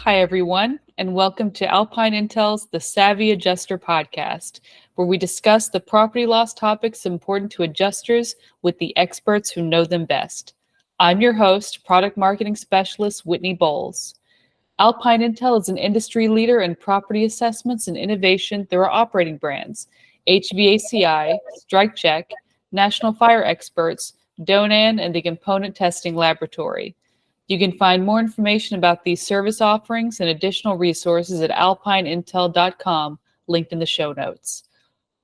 Hi, everyone, and welcome to Alpine Intel's The Savvy Adjuster podcast, where we discuss the property loss topics important to adjusters with the experts who know them best. I'm your host, product marketing specialist Whitney Bowles. Alpine Intel is an industry leader in property assessments and innovation through our operating brands, HVACI, StrikeCheck, National Fire Experts, Donan, and the Component Testing Laboratory. You can find more information about these service offerings and additional resources at alpineintel.com, linked in the show notes.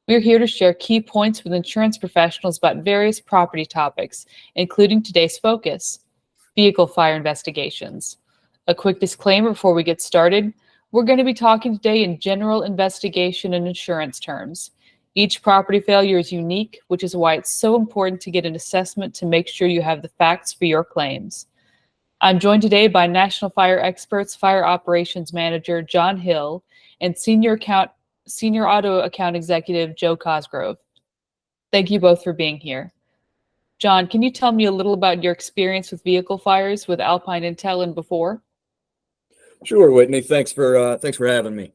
We're here to share key points with insurance professionals about various property topics, including today's focus, vehicle fire investigations. A quick disclaimer before we get started, we're going to be talking today in general investigation and insurance terms. Each property failure is unique, which is why it's so important to get an assessment to make sure you have the facts for your claims. I'm joined today by National Fire Experts Fire Operations Manager John Hill and Senior Auto Account Executive Joe Cosgrove. Thank you both for being here. John, can you tell me a little about your experience with vehicle fires with Alpine Intel and before? Sure, Whitney. Thanks for having me.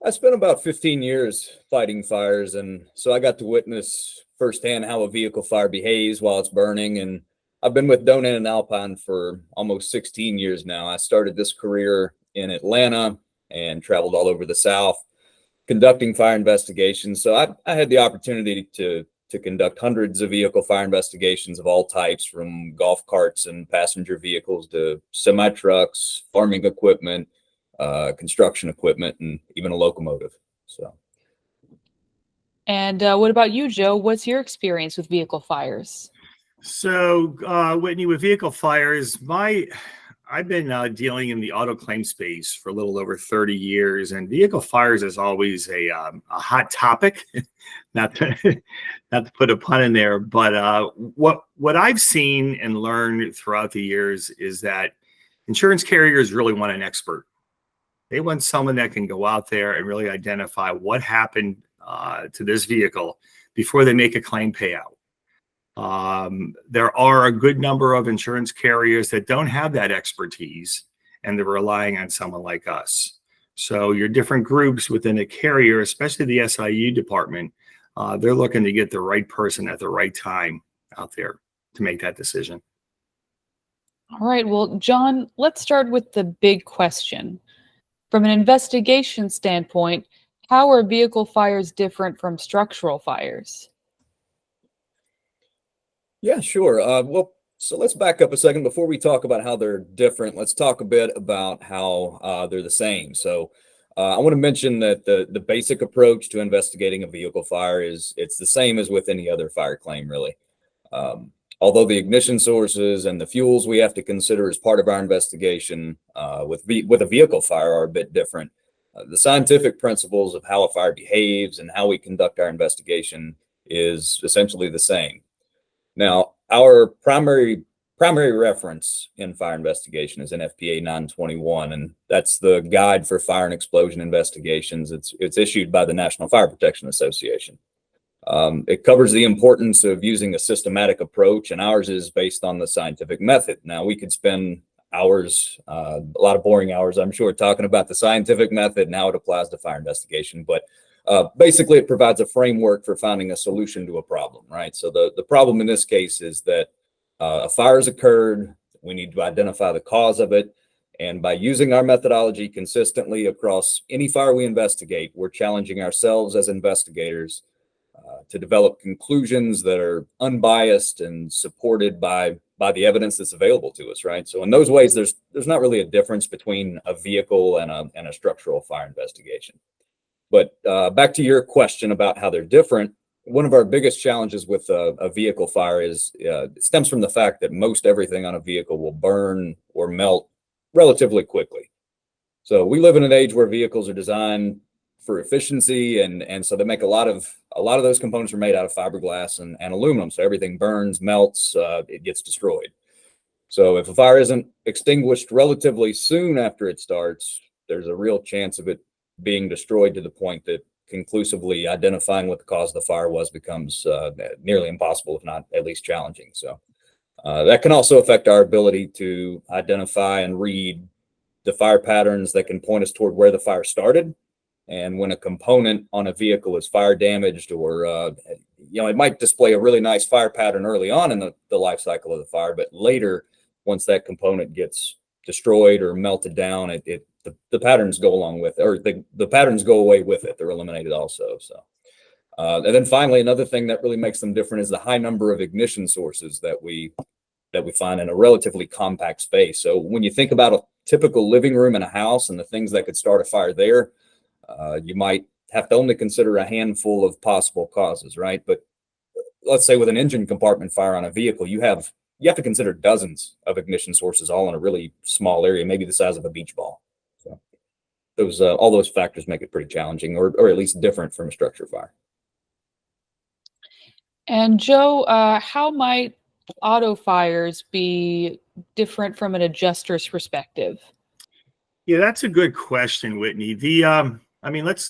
I spent about 15 years fighting fires, and so I got to witness firsthand how a vehicle fire behaves while it's burning. And I've been with Donan and Alpine for almost 16 years now. I started this career in Atlanta and traveled all over the South conducting fire investigations. So I had the opportunity to conduct hundreds of vehicle fire investigations of all types, from golf carts and passenger vehicles to semi-trucks, farming equipment, construction equipment, and even a locomotive. And what about you, Joe? What's your experience with vehicle fires? So, Whitney, with vehicle fires, I've been dealing in the auto claim space for a little over 30 years, and vehicle fires is always a hot topic. not to put a pun in there, but what I've seen and learned throughout the years is that insurance carriers really want an expert. They want someone that can go out there and really identify what happened to this vehicle before they make a claim payout. There are a good number of insurance carriers that don't have that expertise, and they're relying on someone like us. So your different groups within a carrier, especially the SIU department, they're looking to get the right person at the right time out there to make that decision. All right, well, John, let's start with the big question. From an investigation standpoint, how are vehicle fires different from structural fires? Yeah, sure. So let's back up a second. Before we talk about how they're different, let's talk a bit about how they're the same. So I want to mention that the basic approach to investigating a vehicle fire it's the same as with any other fire claim, really. Although the ignition sources and the fuels we have to consider as part of our investigation with a vehicle fire are a bit different. The scientific principles of how a fire behaves and how we conduct our investigation is essentially the same. Now, our primary reference in fire investigation is NFPA 921, and that's the guide for fire and explosion investigations. It's issued by the National Fire Protection Association. It covers the importance of using a systematic approach, and ours is based on the scientific method. Now, we could spend hours, a lot of boring hours, I'm sure, talking about the scientific method and how it applies to fire investigation, but basically, it provides a framework for finding a solution to a problem, right? So the problem in this case is that a fire has occurred. We need to identify the cause of it. And by using our methodology consistently across any fire we investigate, we're challenging ourselves as investigators to develop conclusions that are unbiased and supported by the evidence that's available to us, right? So in those ways, there's not really a difference between a vehicle and a structural fire investigation. But back to your question about how they're different, one of our biggest challenges with a vehicle fire it stems from the fact that most everything on a vehicle will burn or melt relatively quickly. So we live in an age where vehicles are designed for efficiency, and so they make a lot of those components are made out of fiberglass and aluminum. So everything burns, melts, it gets destroyed. So if a fire isn't extinguished relatively soon after it starts, there's a real chance of it being destroyed to the point that conclusively identifying what the cause of the fire was becomes nearly impossible, if not at least challenging. So that can also affect our ability to identify and read the fire patterns that can point us toward where the fire started. And when a component on a vehicle is fire damaged, or it might display a really nice fire pattern early on in the life cycle of the fire, but later, once that component gets destroyed or melted down, the patterns go along with it, or the patterns go away with it. They're eliminated also. So, and then finally, another thing that really makes them different is the high number of ignition sources that we find in a relatively compact space. So when you think about a typical living room in a house and the things that could start a fire there, you might have to only consider a handful of possible causes, right? But let's say with an engine compartment fire on a vehicle, you have to consider dozens of ignition sources all in a really small area, maybe the size of a beach ball. So all those factors make it pretty challenging, or at least different from a structure fire. And Joe, how might auto fires be different from an adjuster's perspective? Yeah, that's a good question, Whitney. Let's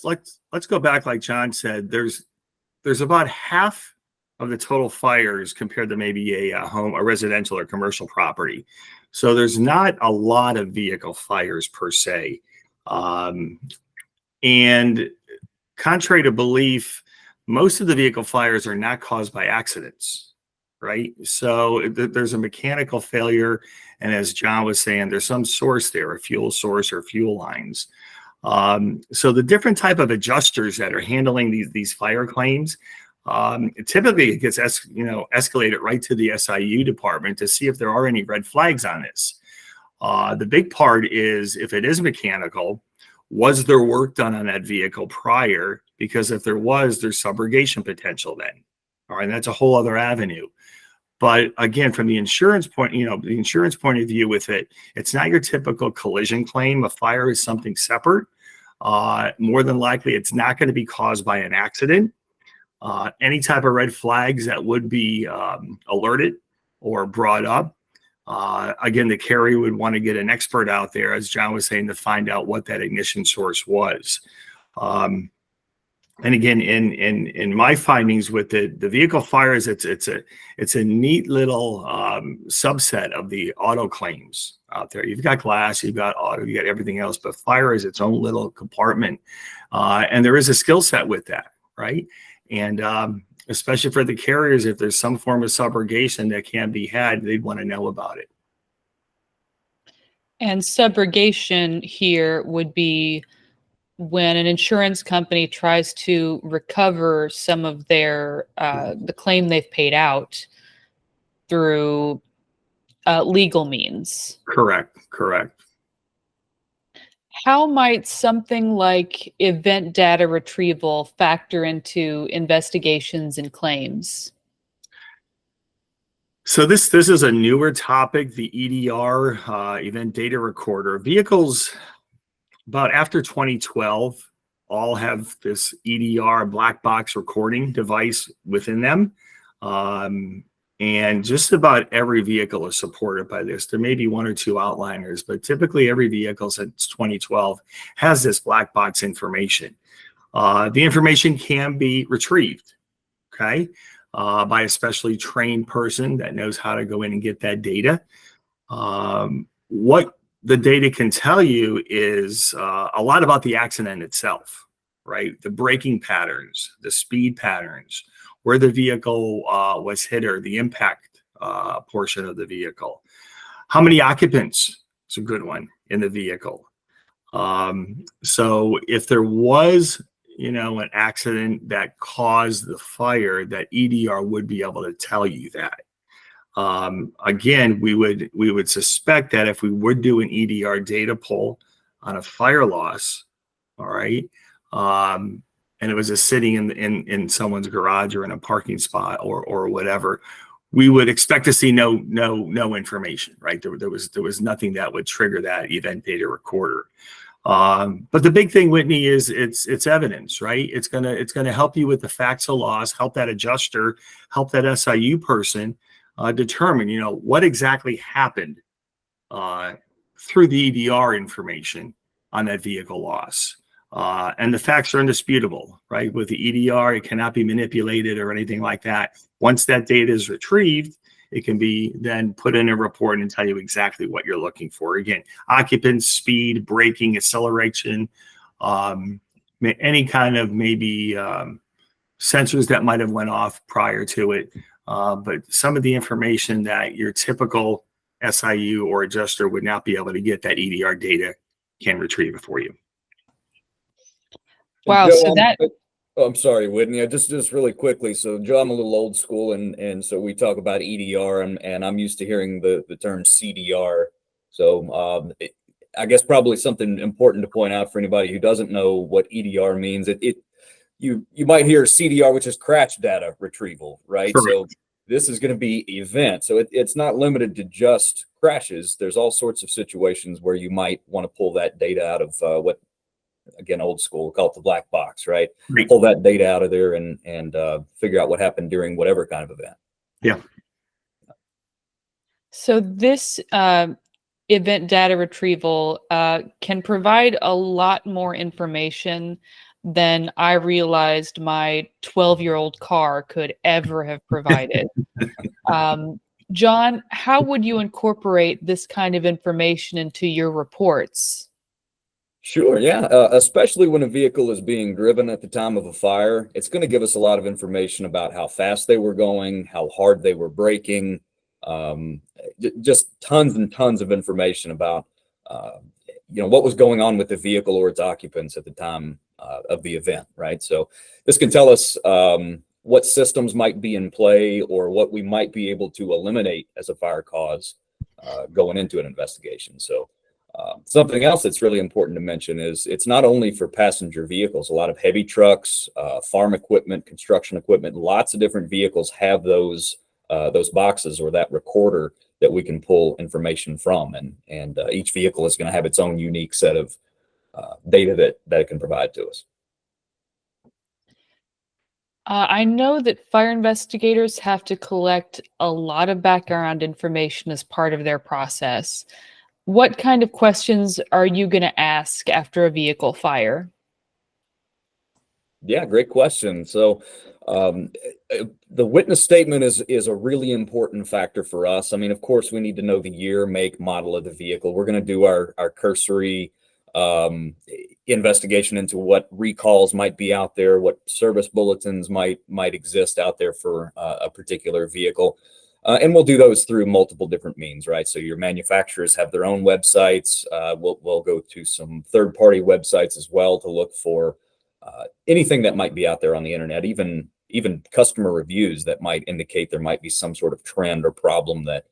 go back, like John said. There's about half of the total fires compared to maybe a home, a residential or commercial property. So there's not a lot of vehicle fires per se. And contrary to belief, most of the vehicle fires are not caused by accidents, right? So there's a mechanical failure. And as John was saying, there's some source there, a fuel source or fuel lines. So the different type of adjusters that are handling these fire claims, typically it gets escalated right to the SIU department to see if there are any red flags on this. The big part is, if it is mechanical, was there work done on that vehicle prior? Because if there was, there's subrogation potential then. All right, and that's a whole other avenue. But again, from the insurance point of view with it, it's not your typical collision claim. A fire is something separate. More than likely, it's not going to be caused by an accident. Any type of red flags that would be alerted or brought up, again, the carrier would want to get an expert out there, as John was saying, to find out what that ignition source was. And again, in my findings with the vehicle fires, it's a neat little subset of the auto claims out there. You've got glass, you've got auto, you got everything else, but fire is its own little compartment, and there is a skill set with that, right? And especially for the carriers, if there's some form of subrogation that can be had, they'd want to know about it. And subrogation here would be when an insurance company tries to recover some of their the claim they've paid out through legal means. Correct. How might something like event data retrieval factor into investigations and claims? So this is a newer topic, the EDR, event data recorder. Vehicles about after 2012 all have this EDR, black box recording device within them. And just about every vehicle is supported by this. There may be one or two outliers, but typically every vehicle since 2012 has this black box information. The information can be retrieved, okay, by a specially trained person that knows how to go in and get that data. What the data can tell you is a lot about the accident itself, right? The braking patterns, the speed patterns, where the vehicle was hit, or the impact portion of the vehicle. How many occupants? It's a good one in the vehicle. So if there was, an accident that caused the fire, that EDR would be able to tell you that. Again, we would suspect that if we would do an EDR data pull on a fire loss, all right, and it was just sitting in someone's garage or in a parking spot or whatever, we would expect to see no information, right? There was nothing that would trigger that event data recorder. But the big thing, Whitney, is it's evidence, right? It's gonna help you with the facts of loss, help that adjuster, help that SIU person determine, what exactly happened through the EDR information on that vehicle loss. And the facts are indisputable, right? With the EDR, it cannot be manipulated or anything like that. Once that data is retrieved, it can be then put in a report and tell you exactly what you're looking for. Again, occupants, speed, braking, acceleration, any kind of maybe sensors that might have went off prior to it. But some of the information that your typical SIU or adjuster would not be able to get, that EDR data can retrieve it for you. Wow. Joe, So that, I'm sorry, Whitney. Just really quickly. So, Joe, I'm a little old school, and so we talk about EDR, and I'm used to hearing the term CDR. So, I guess probably something important to point out for anybody who doesn't know what EDR means. You might hear CDR, which is crash data retrieval, right? Correct. So this is going to be event. So it's not limited to just crashes. There's all sorts of situations where you might want to pull that data out of what, again, old school, we call it the black box, right? Right. Pull that data out of there and figure out what happened during whatever kind of event. Yeah. so this event data retrieval can provide a lot more information than I realized my 12-year-old car could ever have provided. John, how would you incorporate this kind of information into your reports? Sure, yeah. Especially when a vehicle is being driven at the time of a fire, it's going to give us a lot of information about how fast they were going, how hard they were braking, just tons and tons of information about what was going on with the vehicle or its occupants at the time of the event, right? So this can tell us what systems might be in play or what we might be able to eliminate as a fire cause going into an investigation. So something else that's really important to mention is it's not only for passenger vehicles. A lot of heavy trucks, farm equipment, construction equipment, lots of different vehicles have those boxes or that recorder that we can pull information from, and each vehicle is going to have its own unique set of data that it can provide to us. I know that fire investigators have to collect a lot of background information as part of their process. What kind of questions are you going to ask after a vehicle fire? Yeah, great question. So the witness statement is a really important factor for us. I mean, of course, we need to know the year, make, model of the vehicle. We're going to do our cursory investigation into what recalls might be out there, what service bulletins might exist out there for a particular vehicle. And we'll do those through multiple different means, right? So your manufacturers have their own websites. We'll go to some third-party websites as well to look for anything that might be out there on the internet, even customer reviews that might indicate there might be some sort of trend or problem that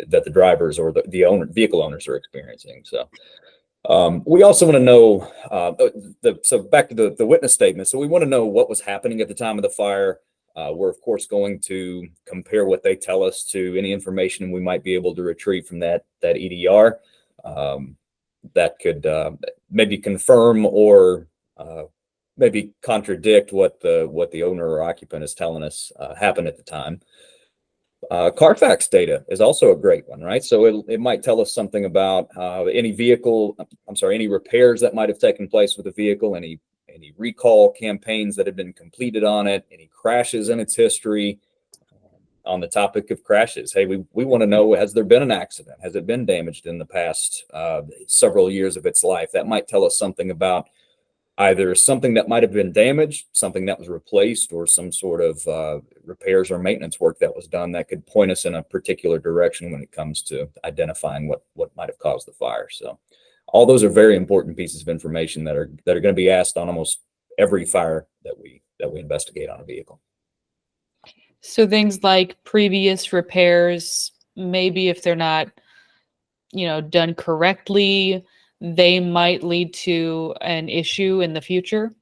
the drivers or the vehicle owners are experiencing. So we also want to know, so back to the witness statement. So we want to know what was happening at the time of the fire. We're, of course, going to compare what they tell us to any information we might be able to retrieve from that EDR that could maybe confirm or maybe contradict what the owner or occupant is telling us happened at the time. Carfax data is also a great one, right? So it might tell us something about any repairs that might have taken place with the vehicle, any recall campaigns that have been completed on it, any crashes in its history. On the topic of crashes, hey, we want to know, has there been an accident? Has it been damaged in the past several years of its life? That might tell us something about either something that might have been damaged, something that was replaced, or some sort of repairs or maintenance work that was done that could point us in a particular direction when it comes to identifying what might have caused the fire. So all those are very important pieces of information that are going to be asked on almost every fire that we investigate on a vehicle. So things like previous repairs, maybe if they're not, done correctly, they might lead to an issue in the future.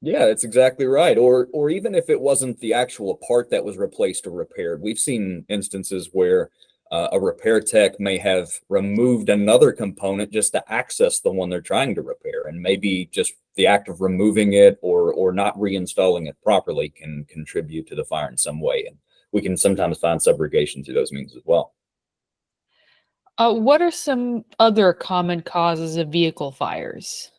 Yeah, that's exactly right. Or even if it wasn't the actual part that was replaced or repaired, we've seen instances where a repair tech may have removed another component just to access the one they're trying to repair, and maybe just the act of removing it or not reinstalling it properly can contribute to the fire in some way. And we can sometimes find subrogation through those means as well. What are some other common causes of vehicle fires?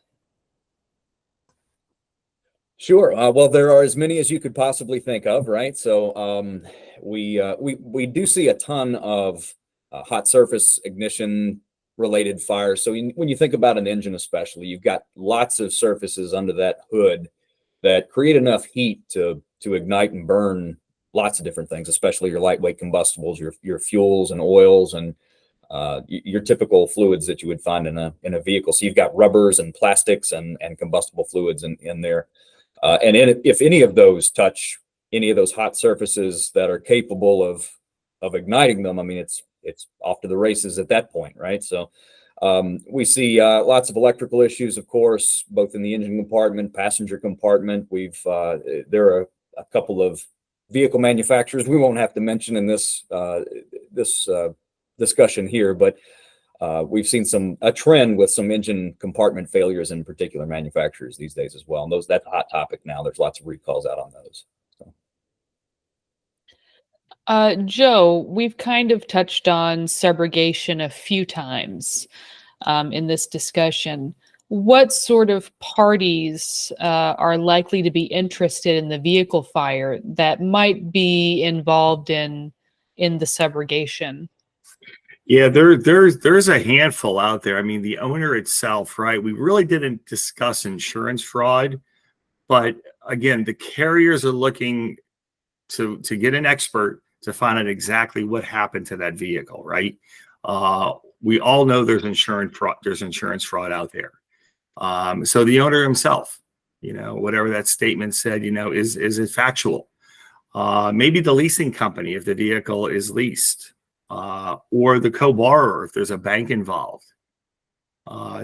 Sure. Well, there are as many as you could possibly think of, right? So we do see a ton of hot surface ignition related fires. So when you think about an engine, especially, you've got lots of surfaces under that hood that create enough heat to ignite and burn lots of different things, especially your lightweight combustibles, your fuels and oils, and your typical fluids that you would find in a vehicle. So you've got rubbers and plastics and combustible fluids in there. If any of those touch any of those hot surfaces that are capable of igniting them, I mean, it's off to the races at that point, right? So we see lots of electrical issues, of course, both in the engine compartment, passenger compartment. There are a couple of vehicle manufacturers we won't have to mention in this discussion here, but we've seen a trend with some engine compartment failures in particular manufacturers these days as well. And that's a hot topic now. There's lots of recalls out on those. Joe, we've kind of touched on subrogation a few times in this discussion. What sort of parties are likely to be interested in the vehicle fire that might be involved in the subrogation? Yeah, there's a handful out there. I mean, the owner itself, right? We really didn't discuss insurance fraud, but again, the carriers are looking to get an expert to find out exactly what happened to that vehicle, right? We all know there's insurance fraud out there. So the owner himself, whatever that statement said, is it factual? Maybe the leasing company, if the vehicle is leased, or the co-borrower, if there's a bank involved.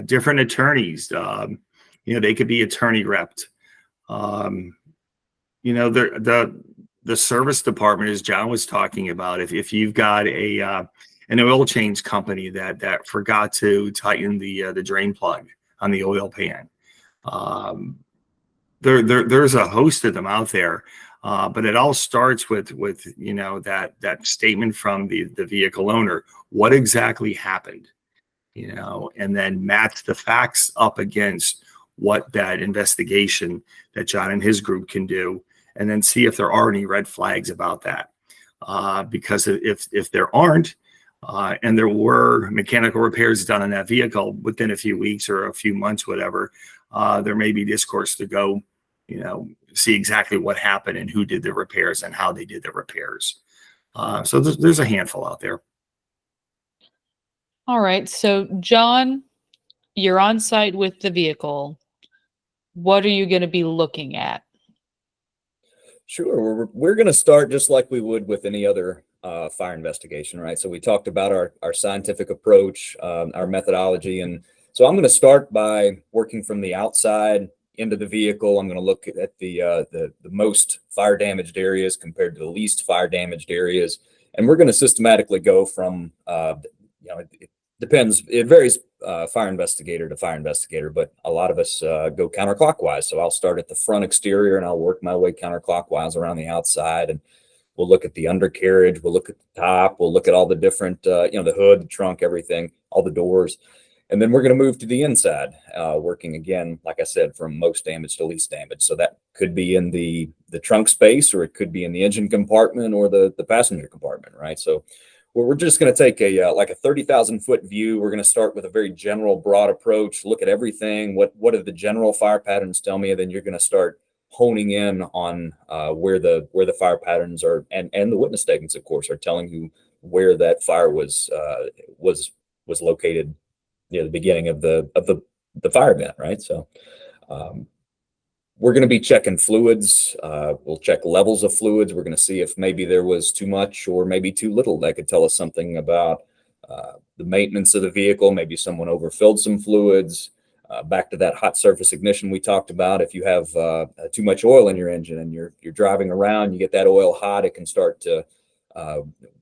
Different attorneys, they could be attorney repped. The service department, as John was talking about, if you've got an oil change company that forgot to tighten the drain plug on the oil pan, there's a host of them out there. But it all starts with that statement from the vehicle owner. What exactly happened? And then match the facts up against what that investigation that John and his group can do, and then see if there are any red flags about that. Because if there aren't, and there were mechanical repairs done on that vehicle within a few weeks or a few months, whatever, there may be discourse to go, see exactly what happened and who did the repairs and how they did the repairs. So there's a handful out there. All right. So, John, you're on site with the vehicle. What are you going to be looking at? Sure. We're going to start just like we would with any other fire investigation, right? So we talked about our scientific approach, our methodology. And so I'm going to start by working from the outside into the vehicle. I'm going to look at the most fire damaged areas compared to the least fire damaged areas. And we're going to systematically go from, it depends. It varies fire investigator to fire investigator, but a lot of us go counterclockwise. So I'll start at the front exterior and I'll work my way counterclockwise around the outside. And we'll look at the undercarriage. We'll look at the top. We'll look at all the different, the hood, the trunk, everything, all the doors. And then we're going to move to the inside, working again, like I said, from most damage to least damage. So that could be in the trunk space, or it could be in the engine compartment or the passenger compartment, right? So we're just going to take a 30,000 foot view. We're going to start with a very general, broad approach, look at everything. What do the general fire patterns tell me? And then you're going to start honing in on where the fire patterns are, and the witness statements, of course, are telling you where that fire was located near the beginning of the fire event, right? So we're going to be checking fluids. We'll check levels of fluids. We're going to see if maybe there was too much or maybe too little. That could tell us something about the maintenance of the vehicle. Maybe someone overfilled some fluids. Back to that hot surface ignition we talked about. If you have too much oil in your engine and you're driving around, you get that oil hot, it can start to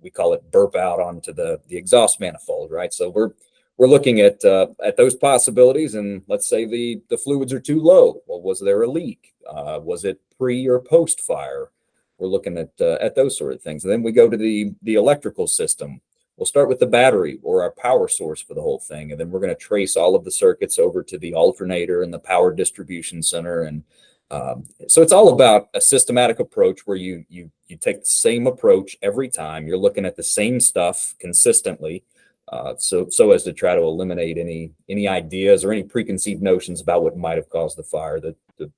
we call it burp out onto the exhaust manifold, right? So we're looking at those possibilities, and let's say the fluids are too low. Well, was there a leak? Was it pre or post fire? We're looking at those sort of things. And then we go to the electrical system. We'll start with the battery or our power source for the whole thing, and then we're going to trace all of the circuits over to the alternator and the power distribution center, and So it's all about a systematic approach where you take the same approach every time. You're looking at the same stuff consistently, so as to try to eliminate any ideas or any preconceived notions about what might have caused the fire. The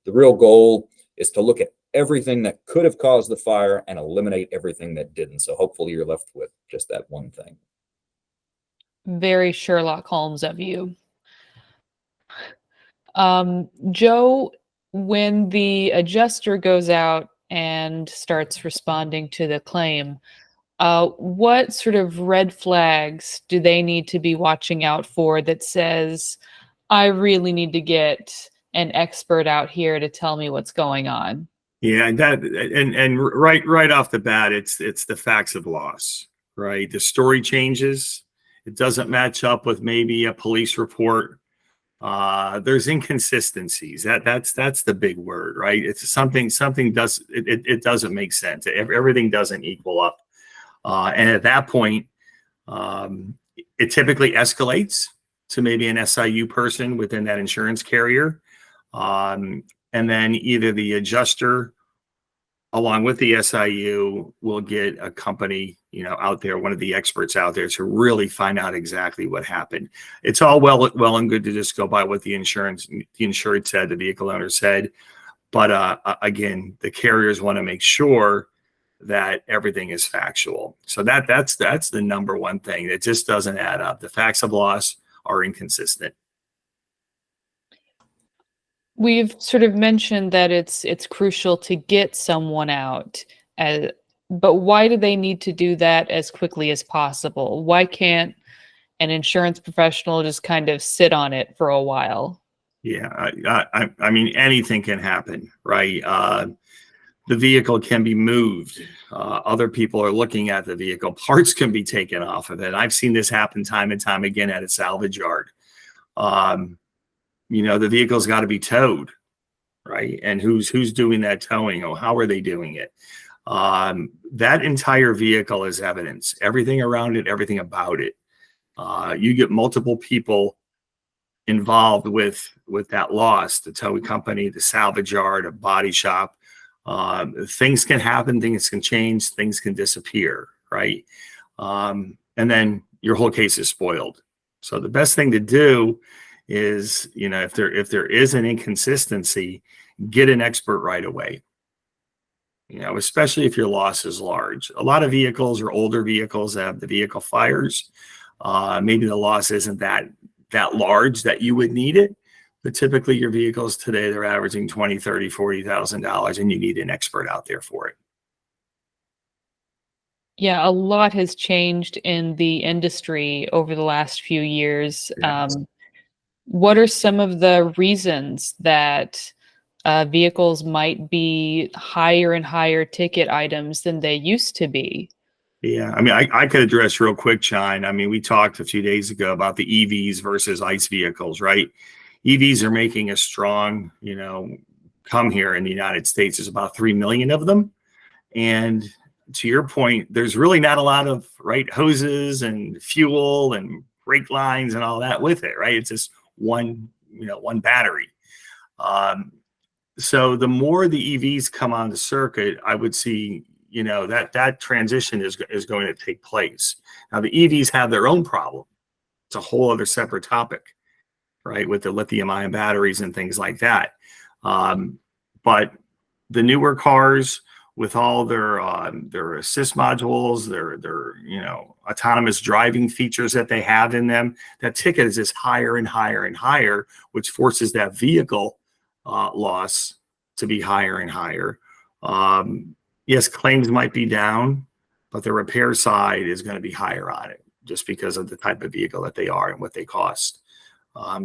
real goal is to look at everything that could have caused the fire and eliminate everything that didn't. So hopefully you're left with just that one thing. Very Sherlock Holmes of you. Joe, when the adjuster goes out and starts responding to the claim, what sort of red flags do they need to be watching out for that says, I really need to get an expert out here to tell me what's going on? Yeah, and right off the bat, it's the facts of loss, right? The story changes. It doesn't match up with maybe a police report. There's inconsistencies. That's the big word, right? It's something it doesn't make sense. Everything doesn't equal up. And at that point, it typically escalates to maybe an SIU person within that insurance carrier. And then either the adjuster, along with the SIU, will get a company, out there, one of the experts out there, to really find out exactly what happened. It's all well and good to just go by what the insured said, the vehicle owner said. But again, the carriers want to make sure that everything is factual. So that's the number one thing that just doesn't add up. The facts of loss are inconsistent. We've sort of mentioned that it's crucial to get someone out, but why do they need to do that as quickly as possible? Why can't an insurance professional just kind of sit on it for a while? Yeah, I mean, anything can happen, right? The vehicle can be moved. Other people are looking at the vehicle. Parts can be taken off of it. I've seen this happen time and time again at a salvage yard. The vehicle's got to be towed, right? And who's doing that towing? Oh, how are they doing it? That entire vehicle is evidence. Everything around it, everything about it. You get multiple people involved with that loss, the towing company, the salvage yard, a body shop. Things can happen, things can change, things can disappear, right? And then your whole case is spoiled. So the best thing to do is, if there is an inconsistency, get an expert right away. Especially if your loss is large. A lot of vehicles or older vehicles have the vehicle fires. Maybe the loss isn't that large that you would need it, but typically your vehicles today, they're averaging $20,000, $30,000, $40,000, and you need an expert out there for it. Yeah, a lot has changed in the industry over the last few years. Yes. What are some of the reasons that vehicles might be higher and higher ticket items than they used to be? Yeah, I mean, I could address real quick, Chine. I mean, we talked a few days ago about the EVs versus ICE vehicles, right? EVs are making a strong, come here in the United States. There's about 3 million of them. And to your point, there's really not a lot of, right, hoses and fuel and brake lines and all that with it, right? It's just one battery. So the more the EVs come on the circuit, I would see, that transition is going to take place. Now, the EVs have their own problem. It's a whole other separate topic, right, with the lithium-ion batteries and things like that. But the newer cars, with all their assist modules, their autonomous driving features that they have in them, that ticket is just higher and higher and higher, which forces that vehicle loss to be higher and higher. Yes, claims might be down, but the repair side is going to be higher on it just because of the type of vehicle that they are and what they cost.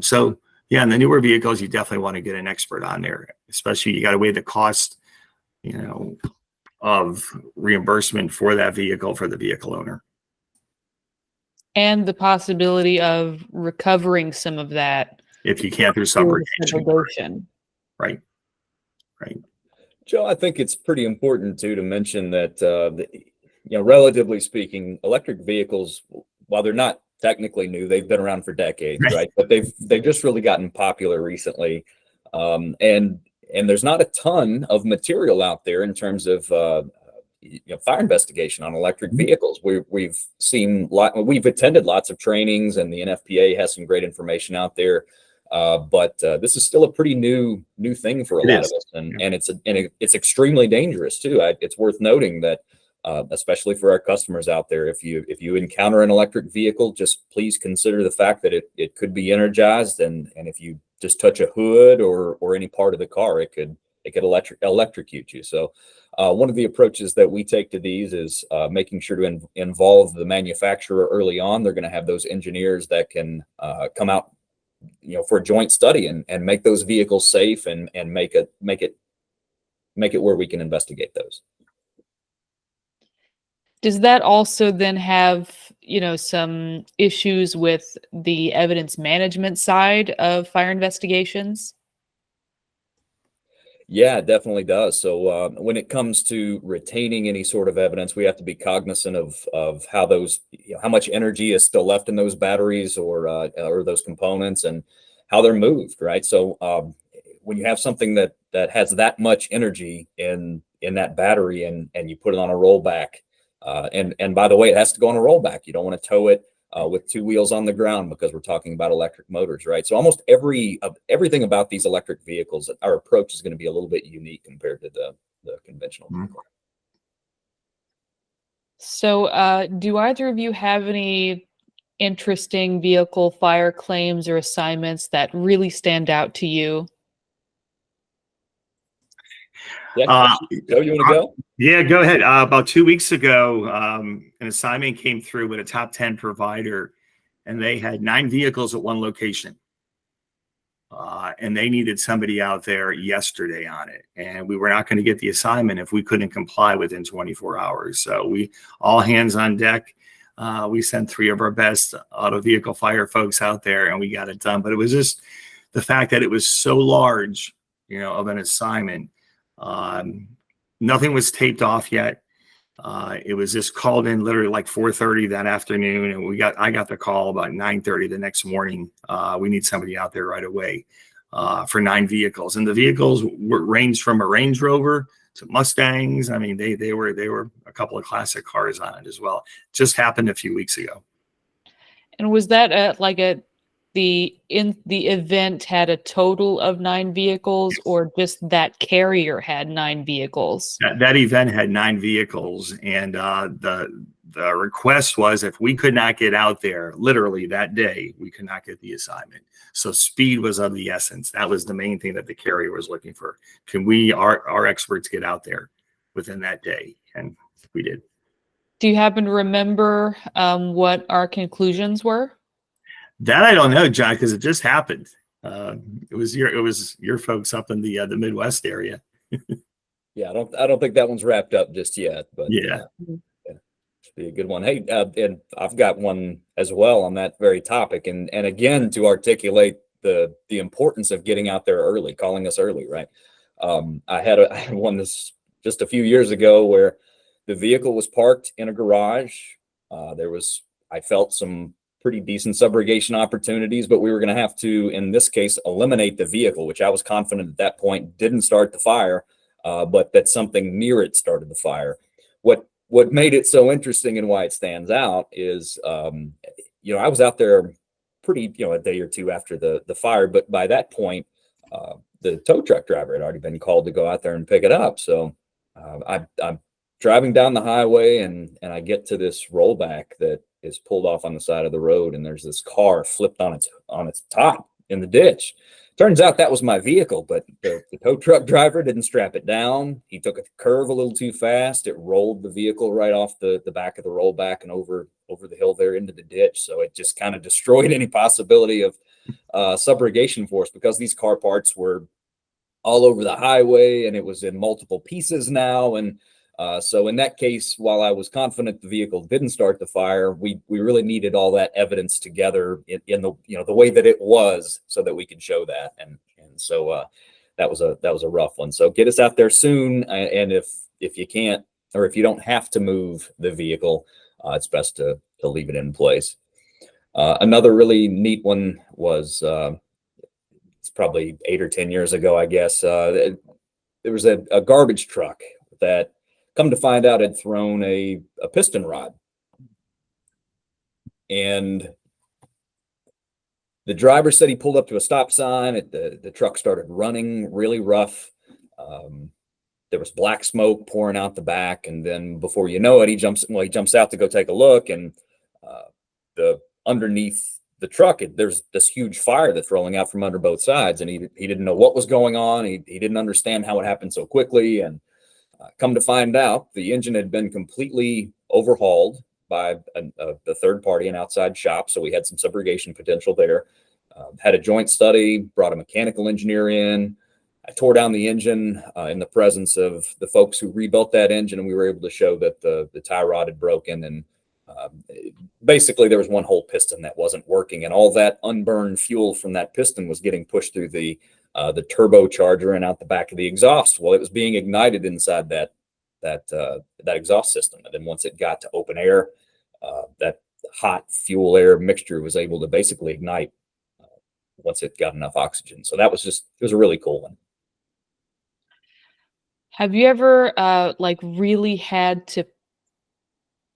So yeah, in the newer vehicles, you definitely want to get an expert on there, especially you got to weigh the cost, of reimbursement for that vehicle for the vehicle owner. And the possibility of recovering some of that If you can't through through subrogation. subrogation. Right. Joe, I think it's pretty important too to mention that, relatively speaking, electric vehicles, while they're not technically new, they've been around for decades, right? But they've just really gotten popular recently. And and there's not a ton of material out there in terms of fire investigation on electric vehicles. We've attended lots of trainings, and the NFPA has some great information out there. But this is still a pretty new thing for a lot of us, and it's extremely dangerous too. It's worth noting that, especially for our customers out there, if you encounter an electric vehicle, just please consider the fact that it could be energized, and if you just touch a hood or any part of the car, it could electrocute you. So one of the approaches that we take to these is making sure to involve the manufacturer early on. They're going to have those engineers that can come out, for a joint study and make those vehicles safe and make it where we can investigate those. Does that also then have, some issues with the evidence management side of fire investigations? Yeah, it definitely does. So when it comes to retaining any sort of evidence, we have to be cognizant of how those, how much energy is still left in those batteries or those components, and how they're moved, right? So when you have something that has that much energy in that battery, and you put it on a rollback, and by the way, it has to go on a rollback. You don't want to tow it with two wheels on the ground, because we're talking about electric motors, right? So almost everything about these electric vehicles, our approach is going to be a little bit unique compared to the conventional vehicle. So do either of you have any interesting vehicle fire claims or assignments that really stand out to you? Yeah, Joe, you want to go? Yeah, go ahead. About 2 weeks ago, an assignment came through with a top 10 provider, and they had 9 vehicles at one location. And they needed somebody out there yesterday on it. And we were not going to get the assignment if we couldn't comply within 24 hours. So we all hands on deck. We sent 3 of our best auto vehicle fire folks out there, and we got it done. But it was just the fact that it was so large, of an assignment. Nothing was taped off yet. It was just called in literally like 4:30 that afternoon, and I got the call about 9:30 the next morning. We need somebody out there right away for 9 vehicles, and the vehicles ranged from a Range Rover to Mustangs. I mean, they were a couple of classic cars on it as well. Just happened a few weeks ago. And was that the event had a total of 9 vehicles, or just that carrier had 9 vehicles? That event had 9 vehicles, and the request was, if we could not get out there literally that day, we could not get the assignment. So speed was of the essence. That was the main thing that the carrier was looking for. Can our experts get out there within that day? And we did. Do you happen to remember what our conclusions were? That I don't know, John, because it just happened. It was your folks up in the Midwest area. Yeah, I don't think that one's wrapped up just yet, but yeah. Should be a good one. Hey, and I've got one as well on that very topic, and again, to articulate the importance of getting out there early, calling us early, right? I had one this just a few years ago where the vehicle was parked in a garage. I felt some pretty decent subrogation opportunities, but we were going to have to, in this case, eliminate the vehicle, which I was confident at that point didn't start the fire, but that something near it started the fire. What made it so interesting and why it stands out is, I was out there pretty, a day or two after the fire, but by that point, the tow truck driver had already been called to go out there and pick it up. So I'm driving down the highway, and I get to this rollback that is pulled off on the side of the road, and there's this car flipped on its top in the ditch. Turns out that was my vehicle, but the tow truck driver didn't strap it down. He took a curve a little too fast. It rolled the vehicle right off the back of the rollback and over the hill there into the ditch. So it just kind of destroyed any possibility of subrogation for us, because these car parts were all over the highway, and it was in multiple pieces now. And so in that case, while I was confident the vehicle didn't start the fire, we really needed all that evidence together in the the way that it was, so that we could show that. And so that was a rough one. So get us out there soon, and if you can't, or if you don't have to move the vehicle, it's best to leave it in place. Another really neat one was it's probably 8 or 10 years ago, I guess. There was a garbage truck that, come to find out, had thrown a piston rod. And the driver said he pulled up to a stop sign. The truck started running really rough. There was black smoke pouring out the back, and then before you know it, he jumps out to go take a look, and the underneath the truck, there's this huge fire that's rolling out from under both sides, and he didn't know what was going on. He didn't understand how it happened so quickly, and come to find out, the engine had been completely overhauled by a third party, an outside shop. So we had some subrogation potential there. Had a joint study, brought a mechanical engineer in. I tore down the engine in the presence of the folks who rebuilt that engine, and we were able to show that the tie rod had broken, and basically there was one whole piston that wasn't working, and all that unburned fuel from that piston was getting pushed through the turbocharger and out the back of the exhaust. Well, it was being ignited inside that exhaust system, and then once it got to open air, that hot fuel air mixture was able to basically ignite once it got enough oxygen. So it was a really cool one. Have you ever like really had to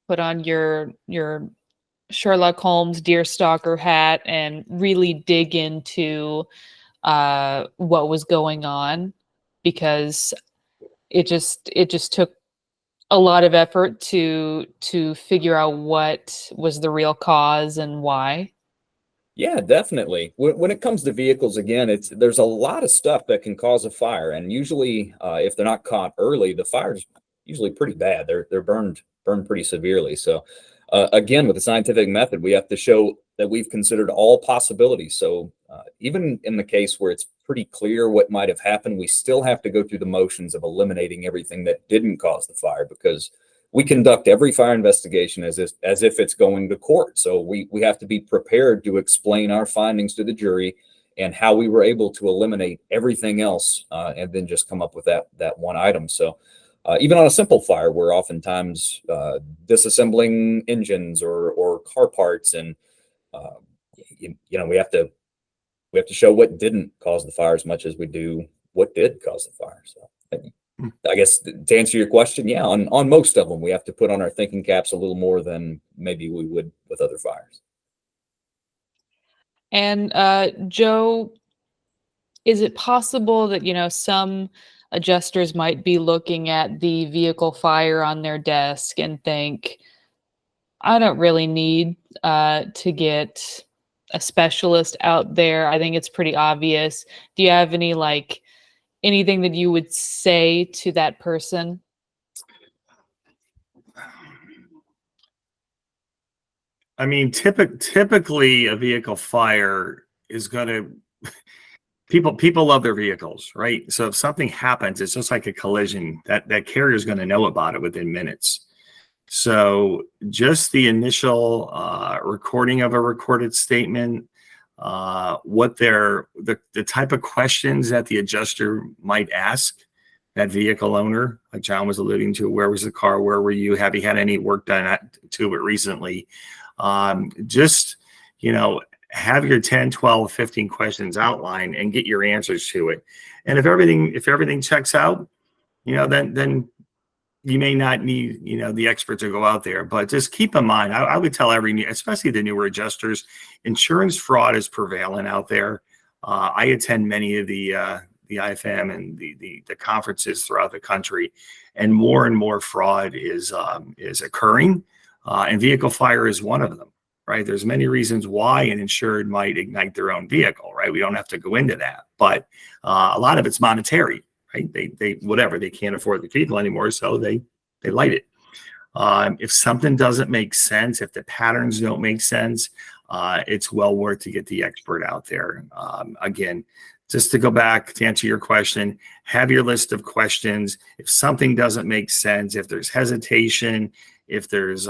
put on your Sherlock Holmes deerstalker hat and really dig into what was going on, because it just took a lot of effort to figure out what was the real cause and why? Yeah, definitely. When it comes to vehicles, again, there's a lot of stuff that can cause a fire, and usually, if they're not caught early, the fire's usually pretty bad. They're burned pretty severely. So, again, with the scientific method, we have to show that we've considered all possibilities. So, even in the case where it's pretty clear what might have happened, we still have to go through the motions of eliminating everything that didn't cause the fire, because we conduct every fire investigation as if it's going to court. So we have to be prepared to explain our findings to the jury and how we were able to eliminate everything else, and then just come up with that one item. So even on a simple fire, we're oftentimes disassembling engines or car parts, and we have to show what didn't cause the fire as much as we do what did cause the fire. So I guess to answer your question, yeah, on most of them, we have to put on our thinking caps a little more than maybe we would with other fires. And Joe, is it possible that, some adjusters might be looking at the vehicle fire on their desk and think, I don't really need to get a specialist out there. I think it's pretty obvious. Do you have anything that you would say to that person? I mean, typically a vehicle fire is going to people love their vehicles, right? So if something happens, it's just like a collision. That carrier is going to know about it within minutes. So just the initial recording of a recorded statement, what the type of questions that the adjuster might ask that vehicle owner, like John was alluding to, where was the car? Where were you? Have you had any work done to it recently? Just, have your 10, 12, 15 questions outlined and get your answers to it. And if everything checks out, then you may not need, the expert to go out there. But just keep in mind, I would tell especially the newer adjusters, insurance fraud is prevalent out there. I attend many of the IFM and the conferences throughout the country, and more fraud is occurring, and vehicle fire is one of them. Right? There's many reasons why an insured might ignite their own vehicle. Right? We don't have to go into that, but a lot of it's monetary. Right? They whatever, they can't afford the vehicle anymore, so they light it. If something doesn't make sense, if the patterns don't make sense, it's well worth to get the expert out there. Again, just to go back to answer your question, have your list of questions. If something doesn't make sense, if there's hesitation, if there's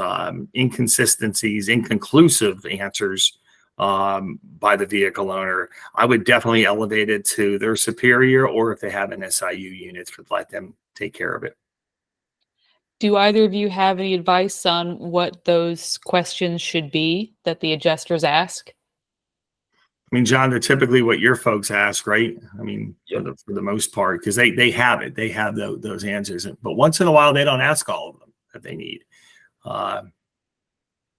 inconsistencies, inconclusive answers by the vehicle owner, I would definitely elevate it to their superior, or if they have an SIU unit, to let them take care of it. Do either of you have any advice on what those questions should be that the adjusters ask? I mean, John, they're typically what your folks ask, right? I mean, Yeah. for the most part, because they have it, they have those answers. But once in a while, they don't ask all of them that they need.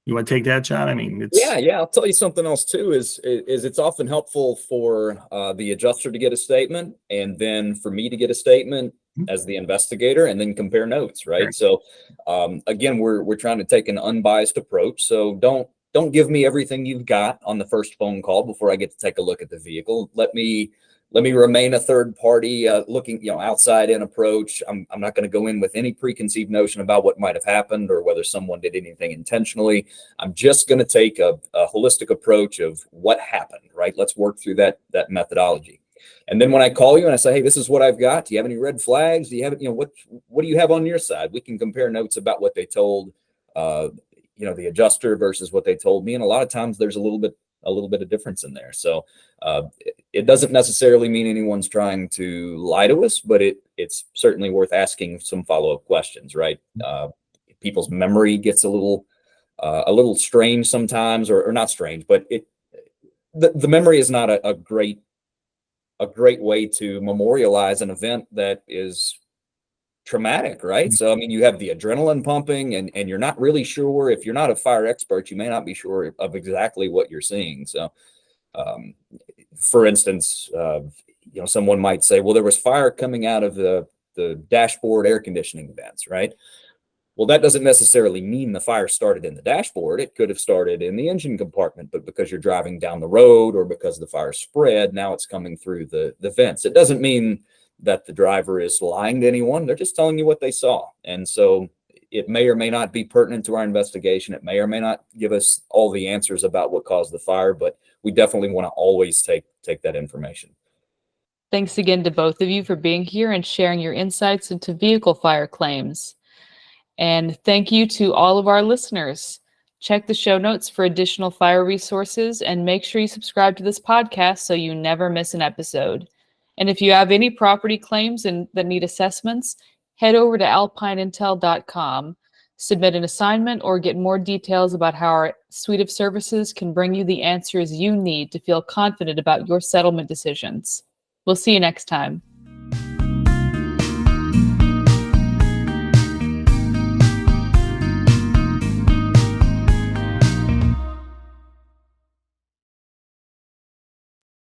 You want to take that, John? I mean, it's Yeah. I'll tell you something else too. Is it's often helpful for the adjuster to get a statement, and then for me to get a statement as the investigator, and then compare notes. Right. Sure. So again, we're trying to take an unbiased approach. So don't give me everything you've got on the first phone call before I get to take a look at the vehicle. Let me remain a third party, looking, outside in approach. I'm not going to go in with any preconceived notion about what might have happened or whether someone did anything intentionally. I'm just going to take a holistic approach of what happened, right? Let's work through that methodology. And then when I call you and I say, hey, this is what I've got. Do you have any red flags? Do you have, what do you have on your side? We can compare notes about what they told, the adjuster versus what they told me. And a lot of times there's a little bit of difference in there. So it doesn't necessarily mean anyone's trying to lie to us, but it's certainly worth asking some follow-up questions, right? People's memory gets a little strange sometimes, or not strange, but the memory is not a great way to memorialize an event that is traumatic, right? So I mean, you have the adrenaline pumping, and you're not really sure. If you're not a fire expert, you may not be sure of exactly what you're seeing. So for instance, someone might say, well, there was fire coming out of the dashboard air conditioning vents, right? Well, that doesn't necessarily mean the fire started in the dashboard. It could have started in the engine compartment, but because you're driving down the road or because the fire spread, now it's coming through the vents. It doesn't mean that the driver is lying to anyone. They're just telling you what they saw. And so it may or may not be pertinent to our investigation. It may or may not give us all the answers about what caused the fire, but we definitely want to always take that information. Thanks again to both of you for being here and sharing your insights into vehicle fire claims. And thank you to all of our listeners. Check the show notes for additional fire resources and make sure you subscribe to this podcast so you never miss an episode. And if you have any property claims that need assessments, head over to alpineintel.com, submit an assignment, or get more details about how our suite of services can bring you the answers you need to feel confident about your settlement decisions. We'll see you next time.